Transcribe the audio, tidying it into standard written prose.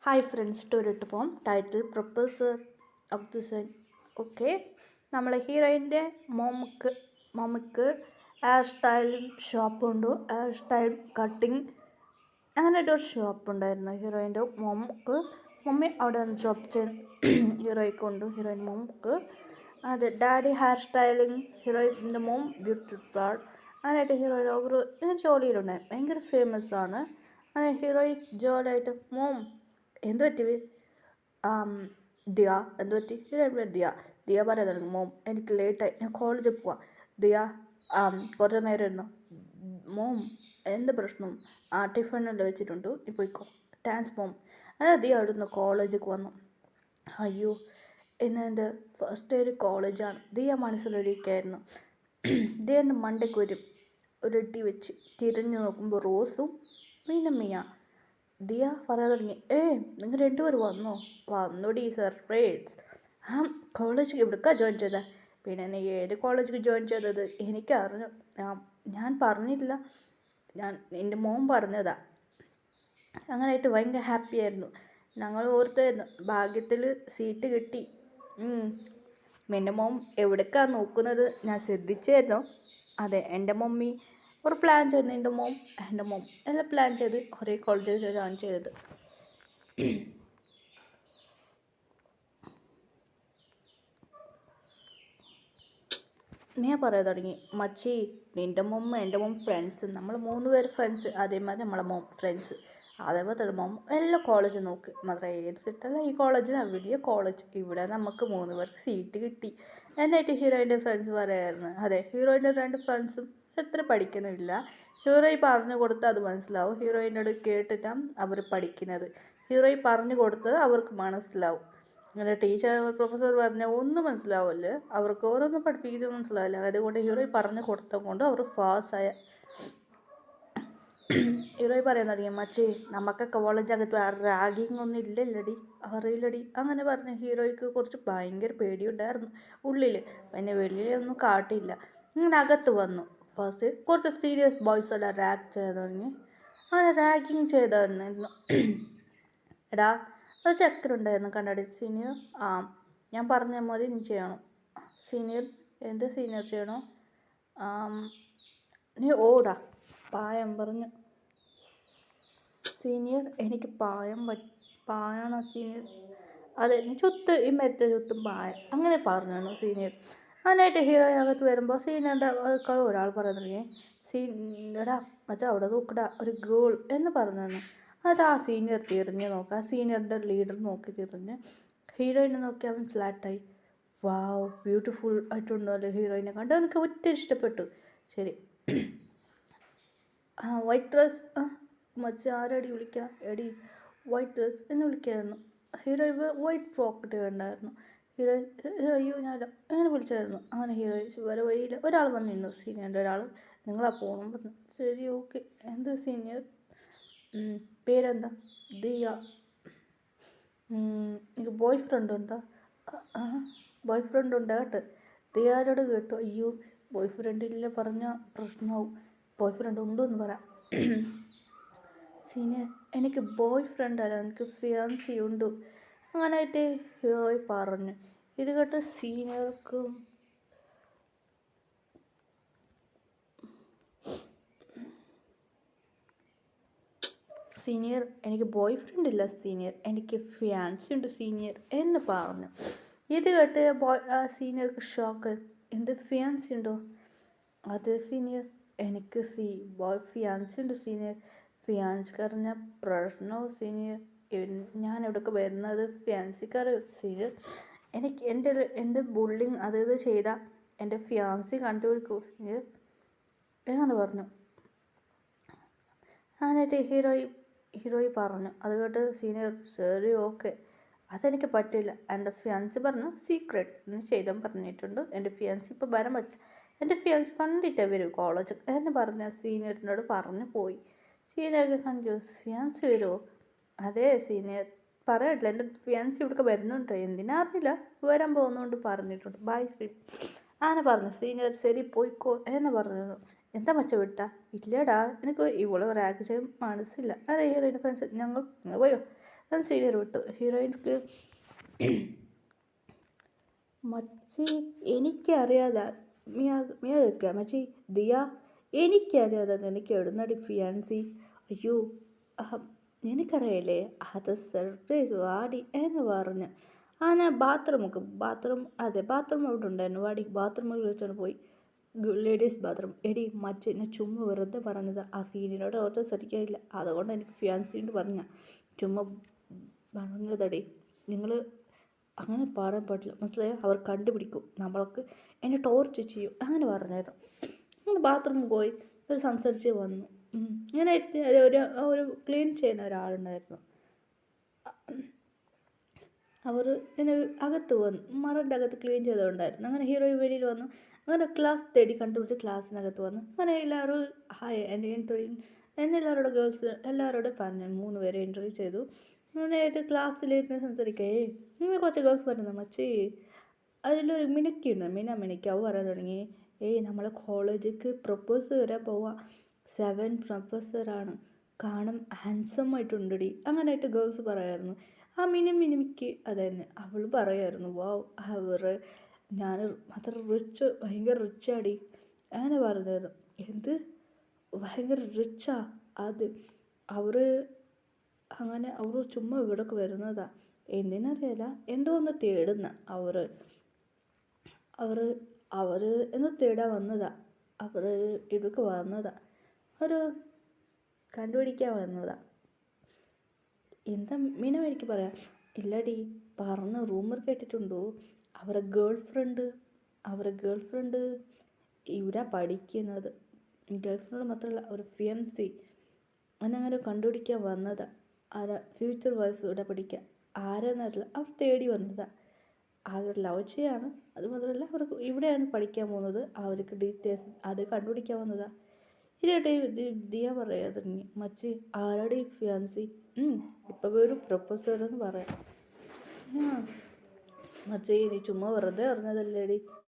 Hi friends ടൂറിട്ട് പോകാം. Title proposer of the sign. Okay, നമ്മളെ ഹീറോയിൻ്റെ മമ്മിക്ക് ഹെയർ സ്റ്റൈലിംഗ് ഷോപ്പുണ്ട്. ഹെയർ സ്റ്റൈൽ കട്ടിങ് അങ്ങനെയായിട്ട് ഒരു ഷോപ്പുണ്ടായിരുന്നു ഹീറോയിൻ്റെ മമ്മി അവിടെ നിന്ന് ജോബ് ചെയ്യുന്ന ഹീറോയിൻ മമ്മിക്ക് അത് ഡാഡി ഹെയർ സ്റ്റൈലിംഗ്, ഹീറോയിൻ്റെ മോം ബ്യൂട്ടി പാർലർ. അങ്ങനെയായിട്ട് ഹീറോയിൻ ഒരു ജോലിയിലുണ്ടായി, ഭയങ്കര ഫേമസ് ആണ്. അങ്ങനെ ഹീറോയിൻ ജോലിയായിട്ട് മോം എന്ത് പറ്റി ദിയ എന്ത് പറ്റി ദിയ പറയാൻ തുടങ്ങി, മോം എനിക്ക് ലേറ്റായി, ഞാൻ കോളേജിൽ പോവാം. ദിയ കുറച്ച് നേരം ഇരുന്നു. മോം എന്ത് പ്രശ്നം? ടിഫിനെല്ലാം വെച്ചിട്ടുണ്ട്, നീ പോയിക്കോ. Dance mom. അങ്ങനെ ദിയ അവിടുന്ന് കോളേജിലേക്ക് വന്നു. അയ്യോ, ഇന്നെൻ്റെ ഫസ്റ്റ് ഒരു കോളേജാണ്. ദിയ മനസ്സിലൊരുക്കായിരുന്നു. ദിയൻ്റെ മണ്ടയ്ക്ക് ഒരു ഇട്ടി വെച്ച് തിരിഞ്ഞു നോക്കുമ്പോൾ റോസും പിന്നെ മിയ. ദിയ പറയാൻ തുടങ്ങി, നിങ്ങൾ രണ്ടുപേരും വന്നോടി സർപ്രൈസ്. കോളേജിൽ എവിടേക്കാണ് ജോയിൻ ചെയ്തത്? പിന്നെ നീ ഏത് കോളേജിൽ ജോയിൻ ചെയ്തത്? എനിക്കറിഞ്ഞു, ഞാൻ പറഞ്ഞില്ല, എൻ്റെ മോൻ പറഞ്ഞതാ. അങ്ങനെയായിട്ട് ഭയങ്കര ഹാപ്പി ആയിരുന്നു. ഞങ്ങൾ ഓർത്തായിരുന്നു ഭാഗ്യത്തിൽ സീറ്റ് കിട്ടി. എൻ്റെ മോൻ എവിടേക്കാണ് നോക്കുന്നത് ഞാൻ ശ്രദ്ധിച്ചായിരുന്നു. അതെ, എൻ്റെ മമ്മി ഒരു പ്ലാൻ ചെയ്ത് എൻ്റെ മോം എല്ലാം പ്ലാൻ ചെയ്ത് ഒരേ കോളേജിൽ ജോയിൻ ചെയ്തത്. ഞാൻ പറയാൻ തുടങ്ങി, മച്ചി എൻ്റെ എൻ്റെ മോം ഫ്രണ്ട്സ്, നമ്മൾ 3 പേര് ഫ്രണ്ട്സ്. അതേമാതിരി നമ്മളെ മോം ഫ്രണ്ട്സ്. അതേപോലെ മോം എല്ലാ കോളേജും നോക്ക്, മാത്രം ഏത് സീറ്റല്ല ഈ കോളേജിലാണ് വലിയ കോളേജ്, ഇവിടെ നമുക്ക് 3 പേർക്ക് സീറ്റ് കിട്ടി. എന്നായിട്ട് ഹീറോയിൻ്റെ ഫ്രണ്ട്സ് പറയായിരുന്നു. അതെ, ഹീറോയിൻ്റെ 2 ഫ്രണ്ട്സും എത്ര പഠിക്കുന്നില്ല. ഹീറോയിൻ പറഞ്ഞു കൊടുത്താൽ അത് മനസ്സിലാവും. ഹീറോയിനോട് കേട്ടിട്ടാണ് അവർ പഠിക്കുന്നത്. ഹീറോയിൻ പറഞ്ഞു കൊടുത്തത് അവർക്ക് മനസ്സിലാവും. അങ്ങനെ പ്രൊഫസർ പറഞ്ഞാൽ ഒന്നും മനസ്സിലാവില്ല, അവർക്ക് ഓരോന്നും പഠിപ്പിക്കുന്നത് മനസ്സിലാവില്ല. അതുകൊണ്ട് ഹീറോയിൻ പറഞ്ഞു കൊടുത്തത് കൊണ്ട് അവർ പാസ്സായ. ഹീറോയിൻ പറയാൻ തുടങ്ങി, മച്ചി നമുക്കൊക്കെ കോളേജകത്ത് റാഗിങ് ഒന്നും ഇല്ലല്ലടി, അറിയില്ലടി. അങ്ങനെ പറഞ്ഞ് ഹീറോയ്ക്ക് കുറച്ച് ഭയങ്കര പേടിയുണ്ടായിരുന്നു ഉള്ളിൽ. പിന്നെ വെളിയിലൊന്നും കാട്ടില്ല. ഇങ്ങനെ അകത്ത് വന്നു. ഫസ്റ്റ് കുറച്ച് സീരിയസ് ബോയ്സ് എല്ലാം റാഗ് ചെയ്ത് തുടങ്ങി. അങ്ങനെ റാഗിങ് ചെയ്തായിരുന്നു. എടാ, ഒരു ചക്കരുണ്ടായിരുന്നു കണ്ണാടി. സീനിയർ, ഞാൻ പറഞ്ഞ മതി നീ ചെയ്യണം. സീനിയർ, എന്ത് സീനിയർ ചെയ്യണോ? നീ ഓടാ. പായം പറഞ്ഞു. സീനിയർ, എനിക്ക് പായാണോ സീനിയർ? അതെ, നീ ഈ മരത്തെ ചുറ്റും പായം. അങ്ങനെ പറഞ്ഞു സീനിയർ. അതിനായിട്ട് ഹീറോ അകത്ത് വരുമ്പോൾ സീനിയറിൻ്റെ ഒരാൾ പറയാൻ തുടങ്ങി, സീനിയടാ മച്ചാ അവിടെ നോക്കടാ ഒരു ഗേൾ എന്ന് പറഞ്ഞു. അത് ആ സീനിയർ തിരിഞ്ഞ് നോക്കുക. ആ സീനിയറിൻ്റെ ലീഡർ നോക്കി തിരിഞ്ഞ് ഹീറോയിനെ നോക്കി അവൻ ഫ്ലാറ്റായി. വാവ്, ബ്യൂട്ടിഫുൾ ആയിട്ടുണ്ടല്ലോ ഹീറോയിനെ കണ്ട് എനിക്ക് ഒത്തിരി ഇഷ്ടപ്പെട്ടു. ശരി, വൈറ്റ് ഡ്രസ് മച്ചാ ആരടി വിളിക്കുക? എടി വൈറ്റ് ഡ്രസ് എന്ന് വിളിക്കായിരുന്നു. ഹീറോയിൻ വൈറ്റ് ഫ്രോക്ക് ഇട്ടുണ്ടായിരുന്നു. ഹീറോയിൻ അയ്യോ ഞാനല്ല അങ്ങനെ വിളിച്ചായിരുന്നു. അങ്ങനെ ഹീറോയിൻ വരെ വഴിയില്ല. ഒരാൾ വന്നു നിന്നു, സീനിയറിൻ്റെ ഒരാൾ. നിങ്ങളാ പോകണം പറഞ്ഞു. ശരി, ഓക്കെ. എന്ത് സീനിയർ? പേരെന്താ? ദിയ. എനിക്ക് ബോയ് ഫ്രണ്ട് ഉണ്ടോ? ബോയ് ഫ്രണ്ട് ഉണ്ട് കേട്ടോ. ദിയാരോട് കേട്ടോ? അയ്യോ, ബോയ് ഫ്രണ്ട് ഇല്ല പറഞ്ഞാൽ പ്രശ്നമാവും. ബോയ് ഫ്രണ്ട് ഉണ്ടോ എന്ന് പറയാം. സീനിയർ, എനിക്ക് ബോയ് ഫ്രണ്ട് അല്ല, എനിക്ക് ഫിയാൻസി ഉണ്ട്. അങ്ങനെയായിട്ട് ഹീറോയി പറഞ്ഞു. ഇത് കേട്ട് സീനിയർക്ക് സീനിയർ, എനിക്ക് ബോയ് ഫ്രണ്ട് ഇല്ല സീനിയർ, എനിക്ക് ഫിയാൻസി ഉണ്ട് സീനിയർ എന്ന് പറഞ്ഞു. ഇത് കേട്ട് സീനിയർക്ക് ഷോക്ക്. എന്ത് ഫിയാൻസി ഉണ്ടോ? അത് സീനിയർ, എനിക്ക് ബോയ് ഫിയാൻസി ഉണ്ട് സീനിയർ. ഫിയാൻസിക്കറിഞ്ഞ പ്രശ്നമോ സീനിയർ? ഞാൻ എവിടെയൊക്കെ വരുന്നത് ഫിയാൻസിക്കാർ സീനിയർ. എനിക്ക് എൻ്റെ ബുള്ളിങ് ഇത് ചെയ്താൽ എൻ്റെ ഫിയാൻസി കണ്ടുപിടിക്കൂ സീനിയർ എങ്ങനെ പറഞ്ഞു. അങ്ങനെയായിട്ട് ഹീറോയി പറഞ്ഞു. അത് കേട്ട് സീനിയർ, ശരി ഓക്കെ, അതെനിക്ക് പറ്റില്ല. എൻ്റെ ഫിയാൻസി പറഞ്ഞു സീക്രട്ട് എന്ന് ചെയ്താൽ പറഞ്ഞിട്ടുണ്ട്. എൻ്റെ ഫിയാൻസി ഇപ്പോൾ വരാൻ പറ്റില്ല, എൻ്റെ ഫിയാൻസി കണ്ടിട്ടേ വരൂ കോളേജ് എന്ന് പറഞ്ഞ സീനിയറിനോട് പറഞ്ഞു പോയി. സീനിയർക്ക് കൺഫ്യൂസ്, ഫിയാൻസി വരുമോ? അതെ സീനിയർ, പറയട്ടില്ല, എൻ്റെ ഫിയാൻസി ഇവിടേക്ക് വരുന്നുണ്ട്, എന്തിനാ അറിയില്ല, വരാൻ പോകുന്നുകൊണ്ട് പറഞ്ഞിട്ടുണ്ട്. ബൈ ശ്രീ അങ്ങനെ പറഞ്ഞു. സീനിയർ ശരി പോയിക്കോ എന്ന് പറഞ്ഞു. എന്താ മച്ച വിട്ടാ? ഇല്ലടാ, എനിക്ക് ഇവളെ റാഗ് ചെയ്യാൻ മനസ്സില്ല. അതെ ഹീറോയിൻ്റെ ഫ്രണ്ട്സ്, നിങ്ങൾ പോയോ? ഞാൻ സീനിയർ വിട്ടു. ഹീറോയിൻക്ക് മച്ചി എനിക്കറിയാതെ മിയ കേൾക്കുക മച്ചി ദിയ എനിക്കറിയാതെ നിനക്ക് എവിടുന്നടി ഫിയാൻസി. അയ്യോ നിനക്കറിയില്ലേ അത് സർപ്രൈസ് വാടി എന്ന് പറഞ്ഞു. ഞാൻ ബാത്റൂം അവിടെ ഉണ്ടായിരുന്നു. വാടി ബാത്റൂമിൽ വിളിച്ചോണ്ട് പോയി. Ladies bathroom. എടി മച്ചി ഞാൻ ചുമ്മാ വെറുതെ പറഞ്ഞത്. ആ സീനിനോട് ഓർത്ത് ശ്രദ്ധിക്കാനില്ല, അതുകൊണ്ട് എനിക്ക് ഫിയാൻസിന്ന് പറഞ്ഞ ചുമ്മാ പറഞ്ഞതടി. നിങ്ങൾ അങ്ങനെ പറയാൻ പാടില്ല, മനസ്സിലായോ? അവർ കണ്ടുപിടിക്കും, നമ്മൾക്ക് എന്നെ ടോർച്ച് ചെയ്യും. അങ്ങനെ പറഞ്ഞായിരുന്നു. നമ്മൾ ബാത്റൂമിൽ പോയി ഒരു സംസാരിച്ച് വന്നു. ഇങ്ങനെ ഒരു ക്ലീൻ ചെയ്യുന്ന ഒരാളുണ്ടായിരുന്നു. അവർ ഇങ്ങനെ അകത്ത് വന്നു, മറൻ്റെ അകത്ത് ക്ലീൻ ചെയ്തുകൊണ്ടായിരുന്നു. അങ്ങനെ ഹീറോ വെളിയിൽ വന്നു. അങ്ങനെ ക്ലാസ് തേടി കണ്ടുപിടിച്ച് ക്ലാസ്സിനകത്ത് വന്നു. അങ്ങനെ എല്ലാവരും ഹായ് എല്ലാവരോടും ഗേൾസ് എല്ലാവരോടും പറഞ്ഞു. 3 പേരെ ഇൻ്റർവ്യൂ ചെയ്തു. അങ്ങനെയായിട്ട് ക്ലാസ്സിലിരുന്ന് സംസാരിക്കേ നിങ്ങൾ കുറച്ച് ഗേൾസ് പറഞ്ഞു മച്ചി അതിലൊരു മിനുക്കിയുണ്ട്, മിനുക്കി അവ പറയാൻ തുടങ്ങി. നമ്മളെ കോളേജിലേക്ക് പ്രൊപ്പോസ് വരാൻ പോവാ. 7 പ്രൊഫസറാണ്, കാണാൻ ഹാൻസം ആയിട്ടുണ്ടടി. അങ്ങനെയായിട്ട് ഗേൾസ് പറയായിരുന്നു. ആ മിനുമിക്ക് അതന്നെ അവൾ പറയായിരുന്നു. വാവ് ഞാൻ അത്ര ഭയങ്കര റിച്ചാടി അങ്ങനെ പറഞ്ഞായിരുന്നു. എന്ത് ഭയങ്കര റിച്ചാ? അത് അങ്ങനെ അവർ ചുമ്മാ ഇവിടൊക്കെ വരുന്നതാ, എന്തിനറിയില്ല, എന്തോ ഒന്ന് തേടുന്ന അവർ എന്തോ തേടാൻ വന്നതാ. ഇവിടേക്ക് വന്നതാ, ഒരു കണ്ടുപിടിക്കാൻ വന്നതാ. എന്താ മീനം എനിക്ക് പറയാം. ഇല്ലടി പറഞ്ഞ റൂമർ കേട്ടിട്ടുണ്ടോ? അവരെ ഗേൾ ഫ്രണ്ട് ഇവിടെ പഠിക്കുന്നത്. ഗേൾ ഫ്രണ്ട് മാത്രമല്ല, ഒരു ഫിയൻസി അങ്ങനെ കണ്ടുപിടിക്കാൻ വന്നതാ. ഫ്യൂച്ചർ വൈഫ് ഇവിടെ പഠിക്കുക ആരെന്നറിയില്ല, അവർ തേടി വന്നതാ. അവർ ലവ് ചെയ്യാണ്. അതുമാത്രമല്ല അവർ ഇവിടെയാണ് പഠിക്കാൻ പോകുന്നത്. അവർക്ക് ഡീറ്റെയിൽസ് അത് കണ്ടുപിടിക്കാൻ വന്നതാ. ഇതേട്ടെ ദിയ പറയാ തുടങ്ങി. മച്ചി ആരുടെ ഫിയാൻസി? ഇപ്പം ഒരു പ്രൊപ്പോസർ എന്ന് പറയാം. മച്ചി നീ ചുമ്മാ വെറുതെ പറഞ്ഞതല്ലേടി.